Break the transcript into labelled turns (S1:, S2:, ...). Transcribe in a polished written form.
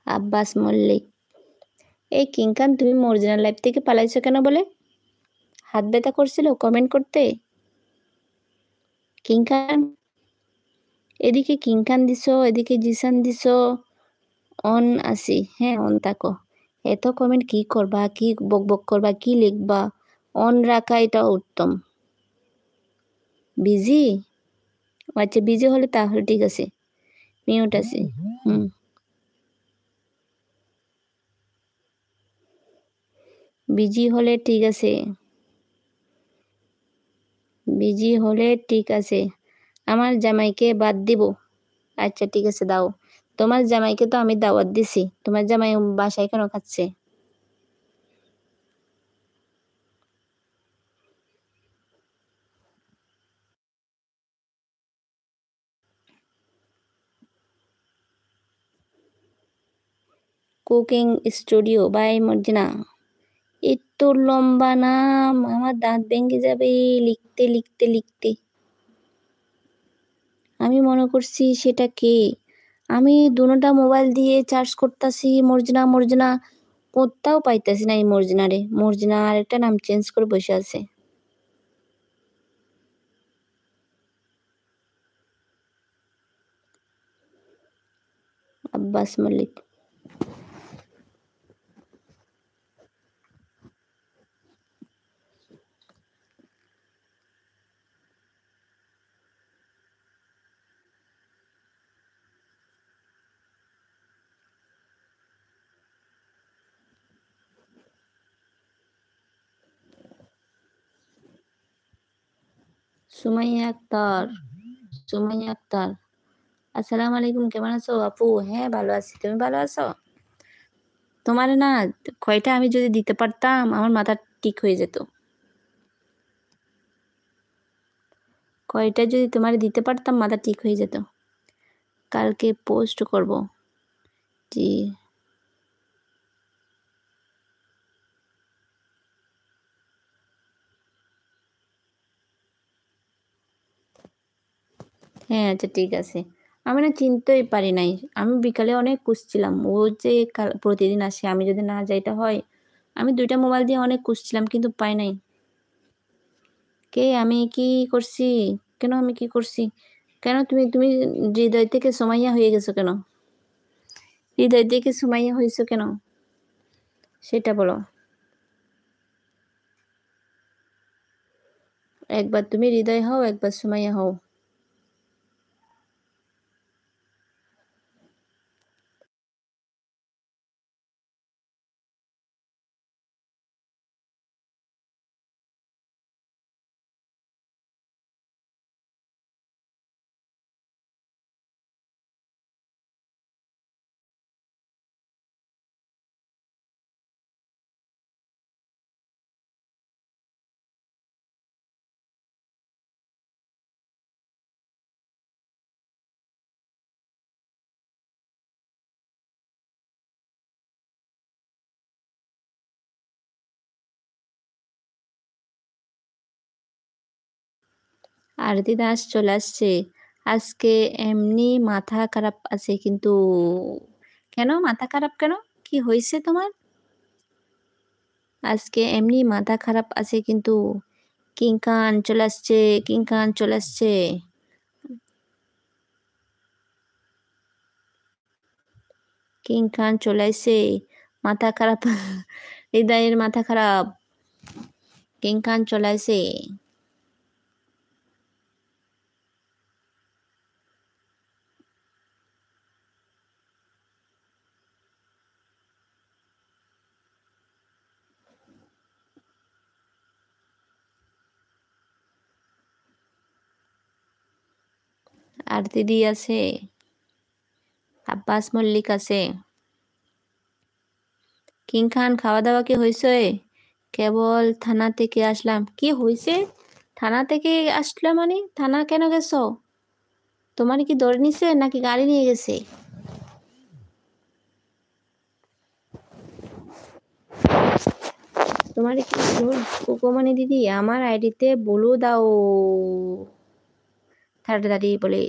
S1: আব্বাস মল্লিক। এই কিংকান, তুমি মর্জিনার লাইফ থেকে পালাইছো কেন বলে? হাত ব্যথা করছিল কমেন্ট করতে? কিংকান, এদিকে কিংকান দিছো, এদিকে জিসান দিছো। অন আসি, হ্যাঁ অন থাকো। এত কমেন্ট কি করবা, কি বকবক করবা, কি লিখবা? অন রাখা এটা উত্তম। বিজি? আচ্ছা বিজি হলে তাহলে ঠিক আছে, মিউট আছে। বিজি হলে ঠিক আছে, বিজি হলে ঠিক আছে। আমার জামাইকে বাদ দিব? আচ্ছা ঠিক আছে দাও। তোমার জামাইকে তো আমি দাওয়াত দিছি, তোমার জামাই বাসায় কেন খাচ্ছে? Cooking studio by Marjina. এত লম্বা নাম, আমার দাঁত ভেঙে যাবে লিখতে লিখতে লিখতে। আমি মনে করছি সেটা কে। আমি দুটা মোবাইল দিয়ে চার্জ করতেছি মর্জিনা মর্জিনা, কোথাও পাইতেছি না এই মর্জিনারে। মর্জিনা আর একটা নাম চেঞ্জ করে বসে আছে। আব্বাস মল্লিক। সুমাইয়া আক্তার। সুমাইয়া আক্তার, আসসালামু আলাইকুম, কেমন আছো আপু? হ্যাঁ ভালো আছি, তুমি ভালো আছো? তোমার না কয়টা আমি যদি দিতে পারতাম আমার মাথা ঠিক হয়ে যেত। কয়টা যদি তোমার দিতে পারতাম মাথা ঠিক হয়ে যেত। কালকে পোস্ট করব। জি। হ্যাঁ আচ্ছা ঠিক আছে। আমি না চিনতেই পারি নাই। আমি বিকালে অনেক খুঁজছিলাম, ও যে প্রতিদিন আসে, আমি যদি না যাইতে হয়। আমি 2টা মোবাইল দিয়ে অনেক খুঁজছিলাম কিন্তু পাই নাই। কে? আমি কি করছি? কেন আমি কি করছি? কেন তুমি তুমি হৃদয় থেকে সুমাইয়া হয়ে গেছো কেন? হৃদয় থেকে সুমাইয়া হয়েছো কেন? সেটা বলো। একবার তুমি হৃদয় হও, একবার সুমাইয়া হও। আরতি দাস চলে আসছে। আজকে এমনি মাথা খারাপ আছে কিন্তু। কেন মাথা খারাপ কেন? কি হয়েছে তোমার? আজকে এমনি মাথা খারাপ আছে কিন্তু। কিংকান চলে আসছে, কিংকান চলে আসছে। কিংকান চলে আসছে। মাথা খারাপ হৃদয়ের মাথা খারাপ। কিংকান চলে আসছে। আরতি দি আছে, আব্বাস মল্লিক আছে। কিংখান খাওয়া দাওয়া কি হয়েছে? কেবল থানা থেকে আসলাম। কি হয়েছে? থানা থেকে আসলে মানে থানা কেন গেছো? তোমার কি ধরে নিছে নাকি গাড়ি নিয়ে গেছে? তোমার কি কোকোমনি দিদি আমার আইডিতে বলো দাও তাড়াতাড়ি বলে।